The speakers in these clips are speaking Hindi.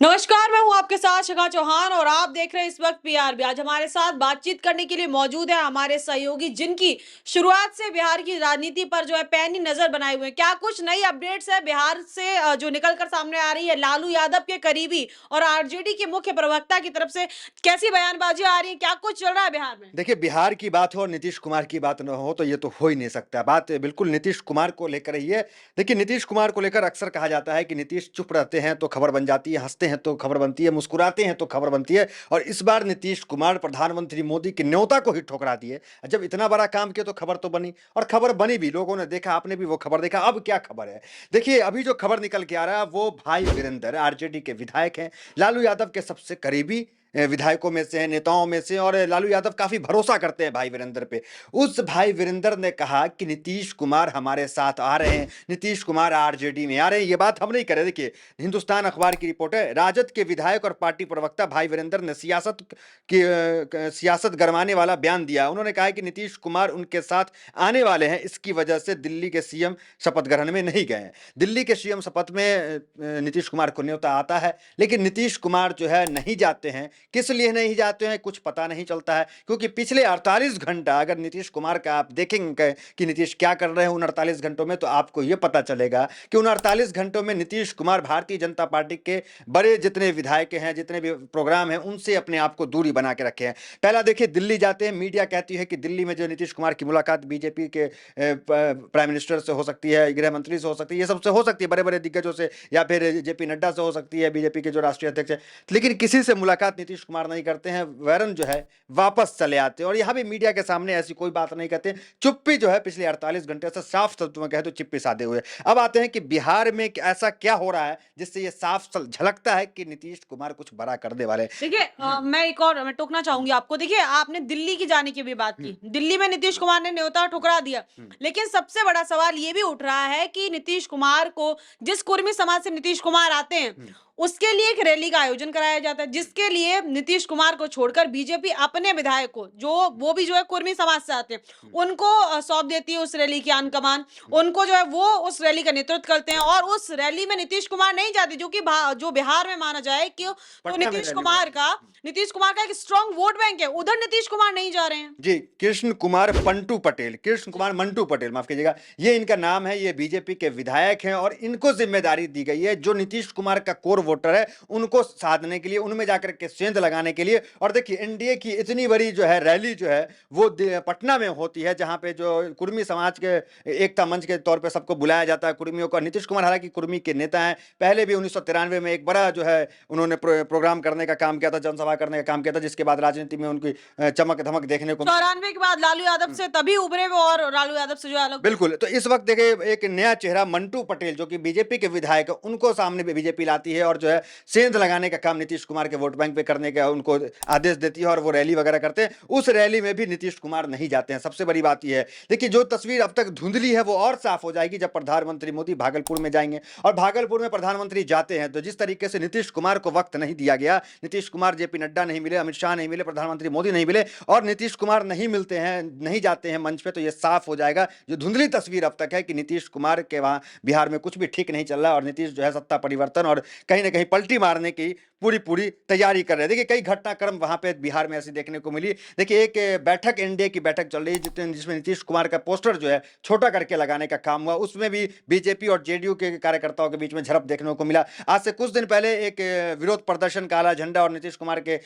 नमस्कार, मैं हूँ आपके साथ शिखा चौहान और आप देख रहे हैं इस वक्त पीआरबी। आज हमारे साथ बातचीत करने के लिए मौजूद है हमारे सहयोगी जिनकी शुरुआत से बिहार की राजनीति पर जो है पैनी नजर बनाए हुए हैं। क्या कुछ नई अपडेट्स है बिहार से जो निकल कर सामने आ रही है? लालू यादव के करीबी और आरजेडी के मुख्य प्रवक्ता की तरफ से कैसी बयानबाजी आ रही है? क्या कुछ चल रहा है बिहार में? देखिए, बिहार की बात हो और नीतीश कुमार की बात ना हो तो ये तो हो ही नहीं सकता। बात बिल्कुल नीतीश कुमार को लेकर ही है। देखिए, नीतीश कुमार को लेकर अक्सर कहा जाता है कि नीतीश चुप रहते हैं तो खबर बन जाती है, हँसते हैं तो खबर बनती है, मुस्कुराते हैं तो खबर बनती है। और इस बार नीतीश कुमार प्रधानमंत्री मोदी की न्योता को ही ठुकरा दिए। जब इतना बड़ा काम किया तो खबर तो बनी और खबर बनी भी, लोगों ने देखा, आपने भी वो खबर देखा। अब क्या खबर है? देखिए, अभी जो खबर निकल के आ रहा है वो भाई वीरेंद्र आरजेडी के विधायक हैं, लालू यादव के सबसे करीबी विधायकों में से हैं, नेताओं में से, और लालू यादव काफ़ी भरोसा करते हैं भाई वीरेंद्र पे। उस भाई वीरेंद्र ने कहा कि नीतीश कुमार हमारे साथ आ रहे हैं, नीतीश कुमार आरजेडी में आ रहे हैं। ये बात हम नहीं कर रहे। देखिए, हिंदुस्तान अखबार की रिपोर्ट है। राजद के विधायक और पार्टी प्रवक्ता भाई वीरेंद्र ने सियासत गरमाने वाला बयान दिया। उन्होंने कहा है कि नीतीश कुमार उनके साथ आने वाले हैं, इसकी वजह से दिल्ली के सीएम शपथ ग्रहण में नहीं गए हैं। दिल्ली के सीएम शपथ में नीतीश कुमार को न्योता आता है, लेकिन नीतीश कुमार जो है नहीं जाते हैं। किस लिए नहीं जाते हैं कुछ पता नहीं चलता है, क्योंकि पिछले 48 घंटा अगर नीतीश कुमार का आप देखेंगे कि नीतीश क्या कर रहे हैं उन 48 घंटों में, तो आपको यह पता चलेगा कि उन 48 घंटों में नीतीश कुमार भारतीय जनता पार्टी के बड़े जितने विधायक हैं, जितने भी प्रोग्राम हैं, उनसे अपने आप को दूरी बना के रखे हैं। पहला देखिए, दिल्ली जाते हैं, मीडिया कहती है कि दिल्ली में जो नीतीश कुमार की मुलाकात बीजेपी के प्राइम मिनिस्टर से हो सकती है, गृह मंत्री से हो सकती है, ये सबसे हो सकती है, बड़े बड़े दिग्गजों से, या फिर जेपी नड्डा से हो सकती है, बीजेपी के जो राष्ट्रीय अध्यक्ष है। लेकिन किसी से मुलाकात नीतीश कुमार नहीं करते हैं। वैरन जो है वापस चले आते हैं और यहां भी मीडिया के सामने ऐसी कोई बात नहीं कहते। चुप्पी जो है पिछले 48 घंटे से साफ शब्दों में कहे तो चिप्पी साधे हुए। अब आते हैं कि बिहार में ऐसा क्या हो रहा है जिससे ये साफ झलकता है कि नीतीश कुमार कुछ बड़ा करने वाले हैं। देखिए मैं टोकना चाहूंगी आपको। देखिए, आपने दिल्ली की जाने की भी बात हम्म, की। दिल्ली में नीतीश कुमार ने न्योता ठुकरा दिया, हम्म, लेकिन सबसे बड़ा सवाल ये भी उठ रहा है कि नीतीश कुमार को, जिस कुर्मी समाज से नीतीश कुमार आते हैं, हम्म, उसके लिए एक रैली का आयोजन कराया जाता है, जिसके लिए नीतीश कुमार को छोड़कर बीजेपी अपने विधायक को, जो वो भी जो है कुर्मी समाज से आते हैं, हम्म, उनको सौंप देती है उस रैली की आन कमान। हम्म। उनको जो है वो उस रैली का नेतृत्व करते हैं और उस रैली में नीतीश कुमार नहीं जाते, जो कि जो बिहार में माना जाए कि तो पटना में रैली नीतीश कुमार का एक स्ट्रांग वोट बैंक है, उधर नीतीश कुमार नहीं जा रहे हैं। जी, कृष्ण कुमार पंटू पटेल, कृष्ण कुमार मंटू पटेल, माफ कीजिएगा, ये इनका नाम है। ये बीजेपी के विधायक हैं और इनको जिम्मेदारी दी गई है जो नीतीश कुमार का कोर वोटर है उनको साधने के लिए, उनमें जाकर के सेंध लगाने के लिए। और देखिए, एनडीए की इतनी बड़ी जो है रैली जो है वो पटना में होती है, जहां पे जो कुर्मी समाज के एकता मंच के तौर पे सबको बुलाया जाता है, कुर्मियों को। नीतीश कुमार हालांकि कुर्मी के नेता हैं, पहले भी 1993 में एक बड़ा जो है उन्होंने प्रोग्राम करने का काम किया था, जनसभा करने का काम किया था, जिसके बाद राजनीति में उनकी चमक धमक देखने को। 94 के बाद लालू यादव से तभी उभरे वो और लालू यादव से जो है अलग हुए। बिल्कुल। तो इस वक्त देखिए, एक नया चेहरा मंटू पटेल जो कि बीजेपी के विधायक है, उनको सामने बीजेपी लाती है और जो है सेंध लगाने का काम नीतीश कुमार के वोट बैंक पे करने का उनको आदेश देती है और वो रैली वगैरह करते हैं। उस रैली में भी नीतीश कुमार नहीं जाते हैं। सबसे बड़ी बात यह है, देखिए, जो तस्वीर अब तक धुंधली है वो और साफ हो जाएगी जब प्रधानमंत्री मोदी भागलपुर में जाएंगे। और भागलपुर में प्रधानमंत्री जाते हैं तो जिस तरीके से नीतीश कुमार को वक्त नहीं दिया गया, नीतीश कुमार जेपी नड्डा नहीं मिले, अमित शाह नहीं मिले, प्रधानमंत्री मोदी नहीं मिले और नीतीश कुमार नहीं मिलते हैं, नहीं जाते हैं मंच पे, तो ये साफ हो जाएगा जो धुंधली तस्वीर अब तक है कि नीतीश कुमार के वहां बिहार में कुछ भी ठीक नहीं चल रहा और नीतीश जो है सत्ता परिवर्तन और कहीं ना कहीं पलटी मारने की पूरी पूरी तैयारी कर रहे हैं। देखिए, कई घटनाक्रम वहां पे बिहार में ऐसी देखने को मिली। देखिए, एक बैठक, एनडीए की बैठक चल रही है जिसमें नीतीश कुमार का पोस्टर जो है छोटा करके लगाने का काम हुआ। उसमें भी बीजेपी और जेडीयू के कार्यकर्ताओं के बीच में झड़प देखने को मिला। आज से कुछ दिन पहले एक विरोध प्रदर्शन, काला झंडा और नीतीश कुमार के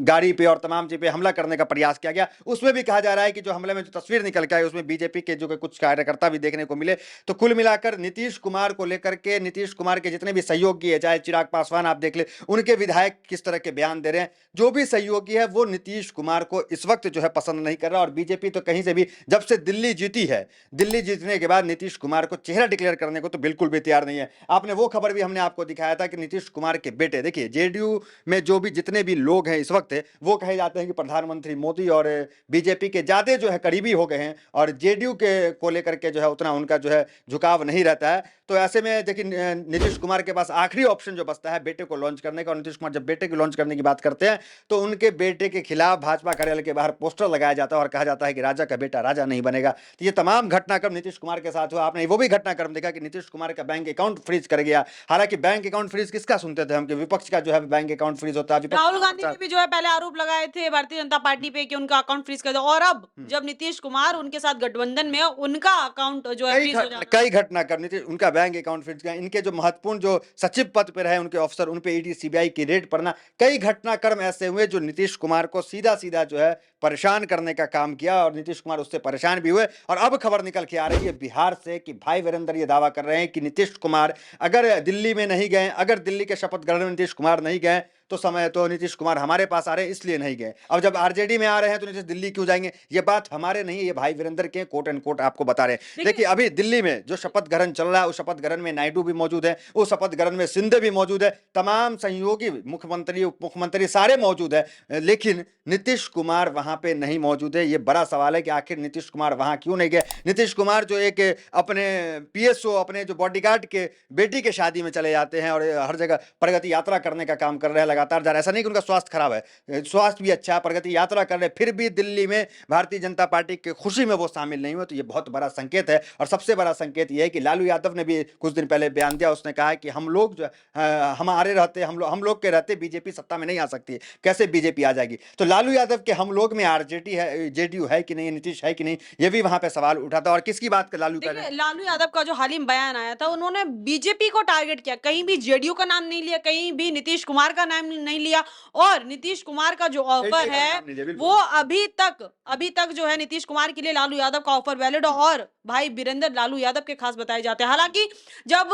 गाड़ी पे और तमाम चीज पे हमला करने का प्रयास किया गया। उसमें भी कहा जा रहा है कि जो हमले में जो तस्वीर निकल के आई उसमें बीजेपी के जो कुछ कार्यकर्ता भी देखने को मिले। तो कुल मिलाकर नीतीश कुमार को लेकर के, नीतीश कुमार के जितने भी सहयोगी है, चाहे चिराग पासवान आप देख ले, उनके विधायक किस तरह के बयान दे रहे हैं, जो भी सहयोगी है वो नीतीश कुमार को इस वक्त जो है पसंद नहीं कर रहा। और बीजेपी तो कहीं से भी, जब से दिल्ली जीती है, दिल्ली जीतने के बाद नीतीश कुमार को चेहरा डिक्लेयर करने को तो बिल्कुल भी तैयार नहीं है। आपने वो खबर भी हमने आपको दिखाया था कि नीतीश कुमार के बेटे, देखिए, जेडीयू में जो भी जितने भी लोग हैं इस वक्त, वो कहे जाते हैं कि प्रधानमंत्री मोदी और बीजेपी के ज्यादा जो है करीबी हो गए हैं और जेडीयू के को लेकर के जो है उतना उनका जो है झुकाव नहीं रहता है। तो ऐसे में देखिए, नीतीश कुमार के पास आखिरी ऑप्शन जो बचता है आता है बेटे को लॉन्च करने का, और नीतीश कुमार जब बेटे को लॉन्च करने की बात करते हैं तो उनके बेटे के खिलाफ भाजपा कार्यालय के बाहर पोस्टर लगाया जाता है और कहा जाता है कि राजा का बेटा राजा नहीं बनेगा। तो ये तमाम घटनाक्रम नीतीश कुमार के साथ हुआ। आपने वो भी घटनाक्रम देखा कि नीतीश कुमार का बैंक अकाउंट फ्रीज कर गया। हालांकि बैंक अकाउंट फ्रीज किसका सुनते थे हम, कि विपक्ष का जो है बैंक अकाउंट फ्रीज होता है। राहुल गांधी ने भी जो है पहले आरोप लगाए थे भारतीय जनता पार्टी पे कि उनका अकाउंट फ्रीज कर दो, और अब जब नीतीश कुमार उनके साथ गठबंधन में है, उनका अकाउंट जो है फ्रीज हो जाता है। कई घटनाक्रम नीतीश, उनका बैंक अकाउंट फ्रीज किया, इनके जो महत्वपूर्ण जो सचिव पद पे रहे उनके अफसर, उन पे ईडी सीबीआई की रेड पड़ना, कई घटनाक्रम ऐसे हुए जो नीतीश कुमार को सीधा सीधा जो है परेशान करने का काम किया, और नीतीश कुमार उससे परेशान भी हुए। और अब खबर निकल के आ रही है बिहार से कि भाई वीरेंद्र ये दावा कर रहे हैं कि नीतीश कुमार अगर दिल्ली में नहीं गए, अगर दिल्ली के शपथ ग्रहण में नीतीश कुमार नहीं गए तो नीतीश कुमार हमारे पास आ रहे हैं इसलिए नहीं गए। अब जब आरजेडी में आ रहे हैं तो नीतीश दिल्ली क्यों जाएंगे? ये बात हमारे नहीं है, ये भाई वीरेंद्र के कोट एंड कोट आपको बता रहे हैं। देखिए अभी दिल्ली में जो शपथ ग्रहण चल रहा है, उस शपथ ग्रहण में नायडू भी मौजूद है, उस शपथ ग्रहण में सिंधे भी मौजूद है, तमाम सहयोगी मुख्यमंत्री उप मुख्यमंत्री सारे मौजूद है, लेकिन नीतीश कुमार वहां पे नहीं मौजूद है। ये बड़ा सवाल है कि आखिर नीतीश कुमार वहां क्यों नहीं गए। नीतीश कुमार जो एक अपने पीएसओ, अपने जो बॉडीगार्ड के बेटी के शादी में चले जाते हैं और हर जगह प्रगति यात्रा करने का काम कर रहे हैं लगातार जा रहा है। ऐसा नहीं कि उनका स्वास्थ्य खराब है, स्वास्थ्य भी अच्छा है, प्रगति यात्रा कर रहे हैं, फिर भी दिल्ली में भारतीय जनता पार्टी की खुशी में वो शामिल नहीं हुए। तो ये बहुत बड़ा संकेत है। और सबसे बड़ा संकेत ये है कि लालू यादव ने भी कुछ दिन पहले बयान दिया, उसने कहा कि हम लोग जो हमारे रहते हम लोग के रहते बीजेपी सत्ता में नहीं आ सकती है। कैसे बीजेपी आ जाएगी? तो लालू यादव के हम लोग में आरजेडी है, जेडीयू है कि नहीं, नीतीश है कि नहीं, ये भी वहां पे सवाल उठा था। और किसकी बात कर लालू कर रहे हैं? लालू यादव का जो हाल ही में बयान आया था, उन्होंने बीजेपी को टारगेट किया, कहीं भी जेडीयू का नाम नहीं लिया, कहीं भी नीतीश कुमार का नाम नहीं लिया। और नीतीश कुमार का जो ऑफर है वो अभी तक जो है नीतीश कुमार के लिए लालू यादव का ऑफर वैलिड, और भाई वीरेंद्र लालू यादव के खास बताए जाते हैं। हालांकि जब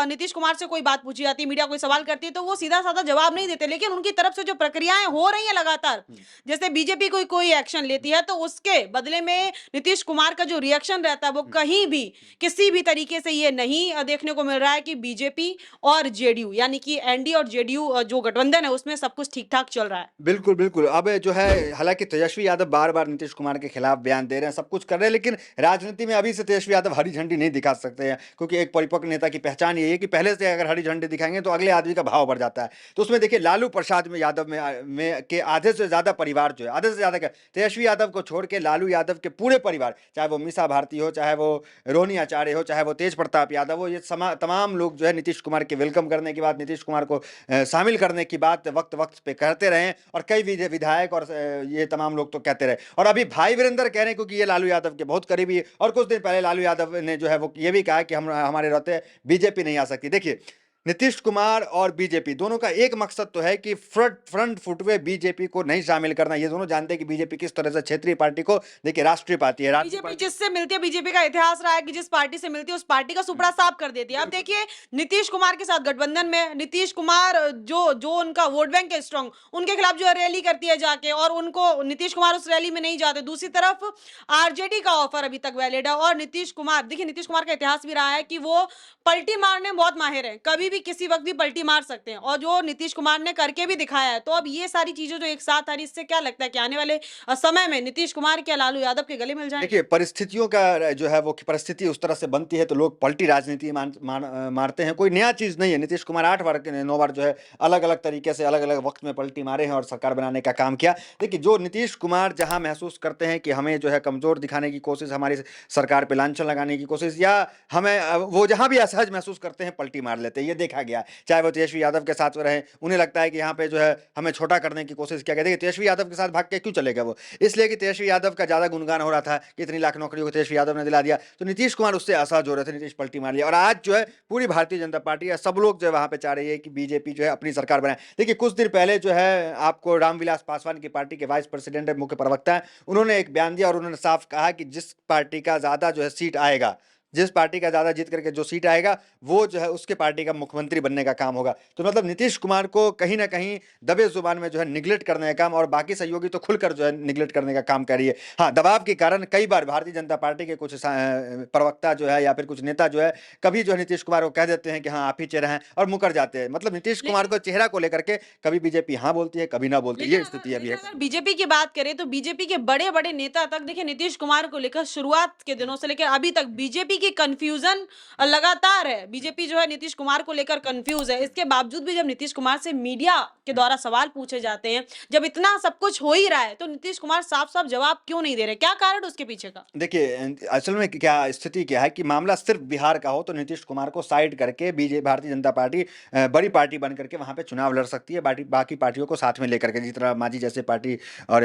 नीतीश कुमार से कोई बात पूछी जाती है, मीडिया कोई सवाल करती है, तो वो सीधा साधा जवाब नहीं देते, लेकिन उनकी तरफ से जो प्रक्रियाएं हो रही है लगातार, जैसे बीजेपी कोई एक्शन लेती है तो उसके बदले में नीतीश कुमार का जो रिएक्शन रहता है वो कहीं भी किसी भी तरीके से ये नहीं देखने को मिल रहा है कि बीजेपी और जेडीयू यानी कि एनडीए और जेडीयू जो गठबंधन है उसमें सब कुछ ठीक ठाक चल रहा है। बिल्कुल बिल्कुल। अब जो है हालांकि तेजस्वी यादव बार बार नीतीश कुमार के खिलाफ बयान दे रहे हैं, सब कुछ कर रहे हैं, लेकिन राजनीति में अभी से तेजस्वी यादव हरी झंडी नहीं दिखा सकते हैं, क्योंकि एक परिपक्व नेता की पहचान यही है कि पहले से अगर हरी झंडी दिखाएंगे तो अगले आदमी का भाव बढ़ जाता है। तो उसमें देखिए लालू प्रसाद में यादव में के आधे से ज्यादा परिवार जो है, आधे से ज्यादा तेजस्वी यादव को छोड़ के लालू यादव के पूरे परिवार, चाहे वो मीसा भारती हो, चाहे वो रोनी आचार्य हो, चाहे वो तेज प्रताप यादव हो, ये तमाम लोग जो है नीतीश कुमार के वेलकम करने की बात, नीतीश कुमार को शामिल करने की बात वक्त वक्त पे करते रहे। और कई विधायक और ये तमाम लोग तो कहते रहे। और अभी भाई वीरेंद्र कह रहे हैं क्योंकि ये लालू यादव के बहुत करीबी है, और कुछ दिन पहले लालू यादव ने जो है वो ये भी कहा कि हमारे रहते बीजेपी नहीं आ सकती। देखिए नीतीश कुमार और बीजेपी दोनों का एक मकसद तो है कि फ्रंट फुटवे बीजेपी को नहीं शामिल करना। ये दोनों जानते हैं कि बीजेपी किस तरह से क्षेत्रीय पार्टी को, देखिए राष्ट्रीय पार्टी है, बीजेपी जिससे मिलती है, बीजेपी का इतिहास रहा है कि जिस पार्टी से मिलती है उस पार्टी का सुपड़ा साफ कर देती है। अब देखिए नीतीश कुमार के साथ गठबंधन में नीतीश कुमार जो उनका वोट बैंक है स्ट्रॉन्ग, उनके खिलाफ जो है रैली करती है जाके, और उनको नीतीश कुमार उस रैली में नहीं जाते। दूसरी तरफ आरजेडी का ऑफर अभी तक वैलिड है, और नीतीश कुमार, देखिए नीतीश कुमार का इतिहास भी रहा है कि वो पलटी मारने में बहुत माहिर है, कभी भी किसी वक्त भी पलटी मार सकते हैं, और जो नीतीश कुमार ने करके भी दिखाया है। तो अब ये सारी चीजें जो एक साथ आ रही, इससे क्या लगता है कि आने वाले समय में नीतीश कुमार क्या लालू यादव के गले मिल जाएंगे? देखिए परिस्थितियों का जो है वो परिस्थिति उस तरह से बनती है तो लोग पलटी राजनीति मारते हैं। कोई नया चीज नहीं है। नीतीश कुमार 8 बार 9 बार जो है अलग अलग तरीके से अलग अलग वक्त में पलटी मारे हैं और सरकार बनाने का काम किया। देखिए जो नीतीश कुमार जहां महसूस करते हैं कि हमें जो है कमजोर दिखाने की कोशिश, हमारी सरकार पे लांछन लगाने की कोशिश, या हमें वो जहां भी असहज महसूस करते हैं पलटी मार लेते हैं। ये देखा गया, चाहे वो तेजस्वी यादव के साथ रहे, उन्हें लगता है कि यहाँ पे जो है हमें छोटा करने की कोशिश किया गया। देखिए तेजस्वी यादव के साथ भाग के क्यों चले गए वो? इसलिए कि तेजस्वी यादव का ज्यादा गुणगान हो रहा था कि इतनी लाख नौकरियों को तेजस्वी यादव ने दिला दिया, तो नीतीश कुमार उससे असहज हो रहे थे, नीतीश पलटी मार लिया। और आज जो है पूरी भारतीय जनता पार्टी या सब लोग जो है वहां पे चाह रही है कि बीजेपी जो है अपनी सरकार बनाए। देखिए कुछ दिन पहले जो है आपको रामविलास पासवान की पार्टी के वाइस प्रेसिडेंट मुख्य प्रवक्ता है, उन्होंने एक बयान दिया और उन्होंने साफ कहा कि जिस पार्टी का ज्यादा जो है सीट आएगा, जिस पार्टी का ज्यादा जीत करके जो सीट आएगा वो जो है उसके पार्टी का मुख्यमंत्री बनने का काम होगा। तो मतलब नीतीश कुमार को कहीं ना कहीं दबे जुबान में जो है निगलेक्ट करने का काम, और बाकी सहयोगी तो खुलकर जो है निगलेक्ट करने का काम कर रही है। हाँ, दबाव के कारण कई बार भारतीय जनता पार्टी के कुछ प्रवक्ता जो है या फिर कुछ नेता जो है कभी जो है नीतीश कुमार को कह देते हैं कि हाँ आप ही चेहरा हैं, और मुकर जाते हैं। मतलब नीतीश कुमार को चेहरा को लेकर के कभी बीजेपी हाँ बोलती है, कभी ना बोलती है। ये स्थिति अभी है। अगर बीजेपी की बात करें तो बीजेपी के बड़े बड़े नेता तक देखिए नीतीश कुमार को लेकर शुरुआत के दिनों से लेकर अभी तक बीजेपी कि कंफ्यूजन लगातार है, बीजेपी जो है नीतीश कुमार को लेकर कंफ्यूज है। इसके बावजूद भी जब नीतीश कुमार से मीडिया के द्वारा सवाल पूछे जाते हैं, जब इतना सब कुछ हो ही रहा है, तो नीतीश कुमार साफ-साफ जवाब क्यों नहीं दे रहे? क्या कारण उसके पीछे का? देखिए असल में क्या स्थिति क्या है कि मामला सिर्फ बिहार का हो तो नीतीश कुमार को साइड करके भारतीय जनता पार्टी बड़ी पार्टी बन करके वहां पे चुनाव लड़ सकती है, बाकी पार्टियों को साथ में लेकर के, जिस तरह मांझी जैसे पार्टी और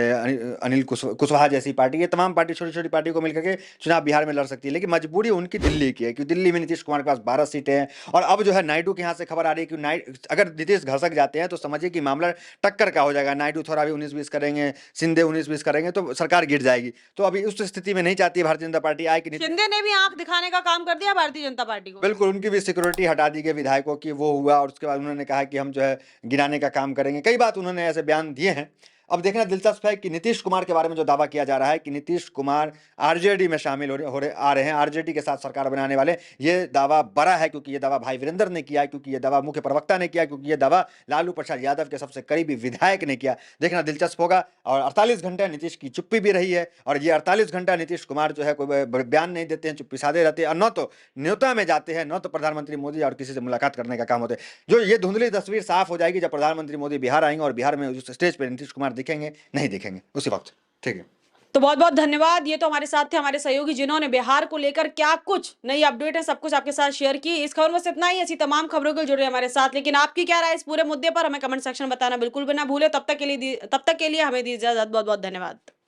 अनिल कुशवाहा जैसी पार्टी, ये तमाम पार्टी छोटी छोटी पार्टी को मिलकर के चुनाव बिहार में लड़ सकती है। लेकिन मजबूरी उनकी दिल्ली की है, क्योंकि दिल्ली में नीतीश कुमार के पास 12 सीटें हैं। और अब जो है नायडू के यहाँ से खबर आ रही है कि अगर नीतीश घसक जाते हैं तो समझिए कि मामला टक्कर का हो जाएगा। नायडू थोड़ा भी 19-20 करेंगे, सिंधे 19-20 करेंगे तो सरकार गिर जाएगी। तो अभी उस स्थिति में नहीं चाहती है भारतीय जनता पार्टी आए कि शिंदे ने भी आंख दिखाने का काम कर दिया भारतीय जनता पार्टी को। बिल्कुल उनकी भी सिक्योरिटी हटा दी गई विधायकों की, वो हुआ। और उसके बाद उन्होंने कहा कि हम जो है गिराने का काम करेंगे। कई बात उन्होंने ऐसे बयान दिए हैं। अब देखना दिलचस्प है कि नीतीश कुमार के बारे में जो दावा किया जा रहा है कि नीतीश कुमार आरजेडी में शामिल आ रहे हैं, आरजेडी के साथ सरकार बनाने वाले, ये दावा बड़ा है, क्योंकि ये दावा भाई वीरेंद्र ने किया, क्योंकि ये दावा मुख्य प्रवक्ता ने किया, क्योंकि ये दावा लालू प्रसाद यादव के सबसे करीबी विधायक ने किया। देखना दिलचस्प होगा। और 48 घंटे नीतीश की चुप्पी भी रही है, और ये 48 घंटा नीतीश कुमार जो है कोई बयान नहीं देते हैं, चुप्पी साधे रहते हैं, और न तो न्योता में जाते हैं, न तो प्रधानमंत्री मोदी और किसी से मुलाकात करने का काम होता है। जो ये धुंधली तस्वीर साफ हो जाएगी जब प्रधानमंत्री मोदी बिहार आएंगे और बिहार में उस स्टेज पर नीतीश कुमार दिखेंगे, नहीं दिखेंगे उसी वक्त। ठीक है, तो बहुत बहुत धन्यवाद। ये तो हमारे साथ थे हमारे सहयोगी, जिन्होंने बिहार को लेकर क्या कुछ नई अपडेट है सब कुछ आपके साथ शेयर की। इस खबर में से इतना ही। ऐसी तमाम खबरों के लिए जुड़े हमारे साथ। लेकिन आपकी क्या राय है इस पूरे मुद्दे पर, हमें कमेंट सेक्शन में बताना बिल्कुल भी ना भूले। तब तक के लिए हमें दी इजाजत। बहुत बहुत धन्यवाद।